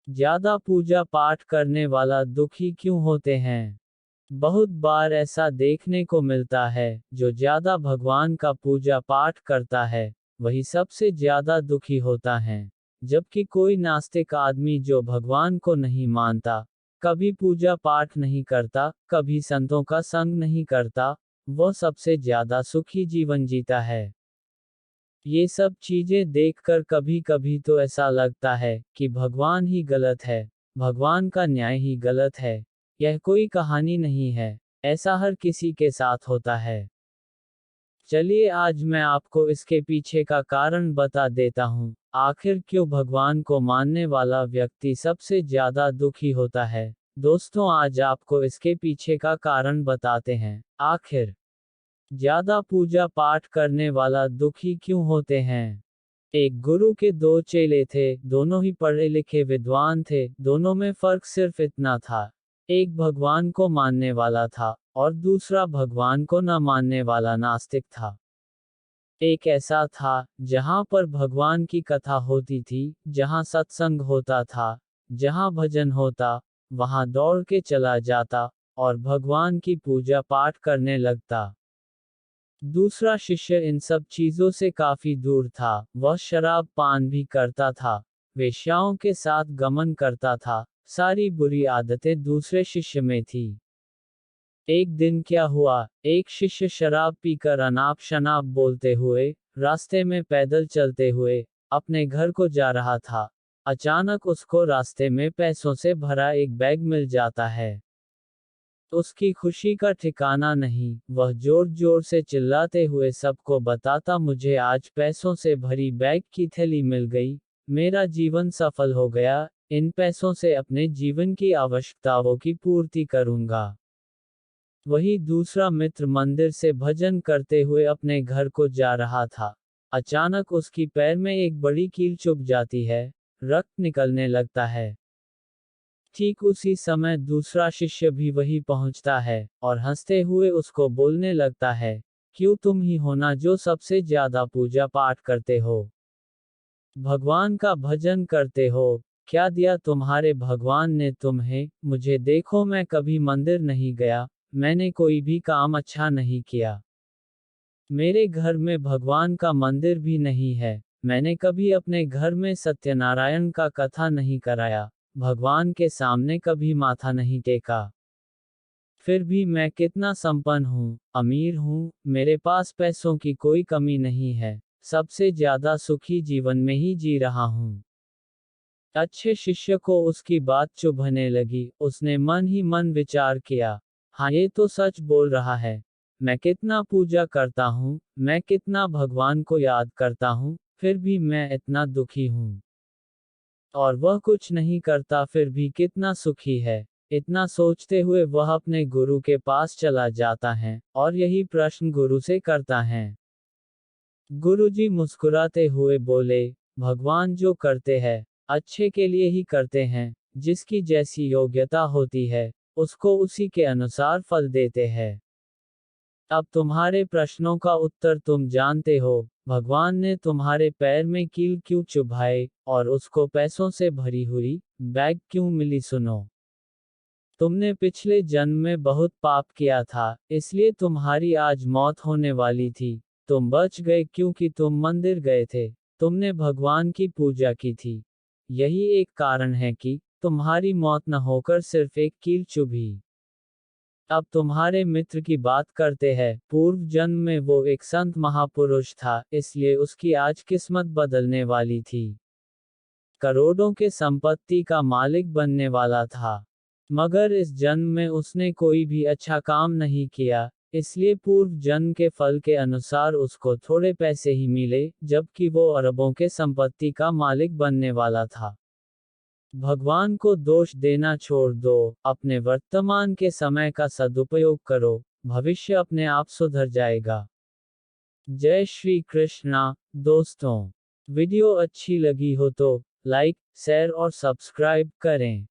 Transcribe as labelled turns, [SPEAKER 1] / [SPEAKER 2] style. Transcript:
[SPEAKER 1] ज्यादा पूजा पाठ करने वाला दुखी क्यों होते हैं? बहुत बार ऐसा देखने को मिलता है, जो ज्यादा भगवान का पूजा पाठ करता है, वही सबसे ज्यादा दुखी होता है। जबकि कोई नास्तिक आदमी जो भगवान को नहीं मानता, कभी पूजा पाठ नहीं करता, कभी संतों का संग नहीं करता, वह सबसे ज्यादा सुखी जीवन जीता है। ये सब चीजें देखकर कभी कभी तो ऐसा लगता है कि भगवान ही गलत है, भगवान का न्याय ही गलत है। यह कोई कहानी नहीं है, ऐसा हर किसी के साथ होता है। चलिए आज मैं आपको इसके पीछे का कारण बता देता हूँ। आखिर क्यों भगवान को मानने वाला व्यक्ति सबसे ज्यादा दुखी होता है। दोस्तों आज आपको इसके पीछे का कारण बताते हैं। आखिर ज्यादा पूजा पाठ करने वाला दुखी क्यों होते हैं? एक गुरु के दो चेले थे, दोनों ही पढ़े लिखे विद्वान थे, दोनों में फर्क सिर्फ इतना था, एक भगवान को मानने वाला था, और दूसरा भगवान को न मानने वाला नास्तिक था। एक ऐसा था, जहाँ पर भगवान की कथा होती थी, जहाँ सत्संग होता था, जहाँ भजन होता, वहाँ दौड़ के चला जाता, और भगवान की पूजा पाठ करने लगता। दूसरा शिष्य इन सब चीजों से काफी दूर था, वह शराब पान भी करता था, वेश्याओं के साथ गमन करता था, सारी बुरी आदतें दूसरे शिष्य में थी। एक दिन क्या हुआ, एक शिष्य शराब पीकर अनाप शनाप बोलते हुए, रास्ते में पैदल चलते हुए, अपने घर को जा रहा था। अचानक उसको रास्ते में पैसों से भरा एक बैग मिल जाता है। उसकी खुशी का ठिकाना नहीं, वह जोर जोर से चिल्लाते हुए सबको बताता, मुझे आज पैसों से भरी बैग की थैली मिल गई, मेरा जीवन सफल हो गया, इन पैसों से अपने जीवन की आवश्यकताओं की पूर्ति करूंगा। वही दूसरा मित्र मंदिर से भजन करते हुए अपने घर को जा रहा था। अचानक उसकी पैर में एक बड़ी कील चुभ जाती है, रक्त निकलने लगता है। ठीक उसी समय दूसरा शिष्य भी वही पहुंचता है, और हंसते हुए उसको बोलने लगता है, क्यों तुम ही हो ना जो सबसे ज्यादा पूजा पाठ करते हो, भगवान का भजन करते हो, क्या दिया तुम्हारे भगवान ने तुम्हें, मुझे देखो मैं कभी मंदिर नहीं गया, मैंने कोई भी काम अच्छा नहीं किया, मेरे घर में भगवान का मंदिर भी नहीं है, मैंने कभी अपने घर में सत्यनारायण का कथा नहीं कराया, भगवान के सामने कभी माथा नहीं टेका। फिर भी मैं कितना संपन्न हूँ, अमीर हूँ, मेरे पास पैसों की कोई कमी नहीं है, सबसे ज्यादा सुखी जीवन में ही जी रहा हूँ। अच्छे शिष्य को उसकी बात चुभने लगी, उसने मन ही मन विचार किया, हाँ ये तो सच बोल रहा है, मैं कितना पूजा करता हूँ, मैं कितना भगवान को याद करता हूँ, फिर भी मैं इतना दुखी हूँ। और वह कुछ नहीं करता फिर भी कितना सुखी है। इतना सोचते हुए वह अपने गुरु के पास चला जाता है, और यही प्रश्न गुरु से करता है। गुरुजी मुस्कुराते हुए बोले, भगवान जो करते हैं, अच्छे के लिए ही करते हैं, जिसकी जैसी योग्यता होती है, उसको उसी के अनुसार फल देते हैं। अब तुम्हारे प्रश्नों का उत्तर तुम जानते हो, भगवान ने तुम्हारे पैर में कील क्यों चुभाए, और उसको पैसों से भरी हुई बैग क्यों मिली सुनो। तुमने पिछले जन्म में बहुत पाप किया था, इसलिए तुम्हारी आज मौत होने वाली थी, तुम बच गए क्योंकि तुम मंदिर गए थे, तुमने भगवान की पूजा की थी। यही एक कारण है कि तुम्हारी मौत न होकर सिर्फ एक कील चुभी। अब तुम्हारे मित्र की बात करते हैं, पूर्व जन्म में वो एक संत महापुरुष था, इसलिए उसकी आज किस्मत बदलने वाली थी। करोड़ों के संपत्ति का मालिक बनने वाला था। मगर इस जन्म में उसने कोई भी अच्छा काम नहीं किया, इसलिए पूर्व जन्म के फल के अनुसार उसको थोड़े पैसे ही मिले, जबकि वो अरबों के संपत्ति का मालिक बनने वाला था। भगवान को दोष देना छोड़ दो, अपने वर्तमान के समय का सदुपयोग करो, भविष्य अपने आप सुधर जाएगा। जय श्री कृष्णा। दोस्तों, वीडियो अच्छी लगी हो तो लाइक, शेयर और सब्सक्राइब करें।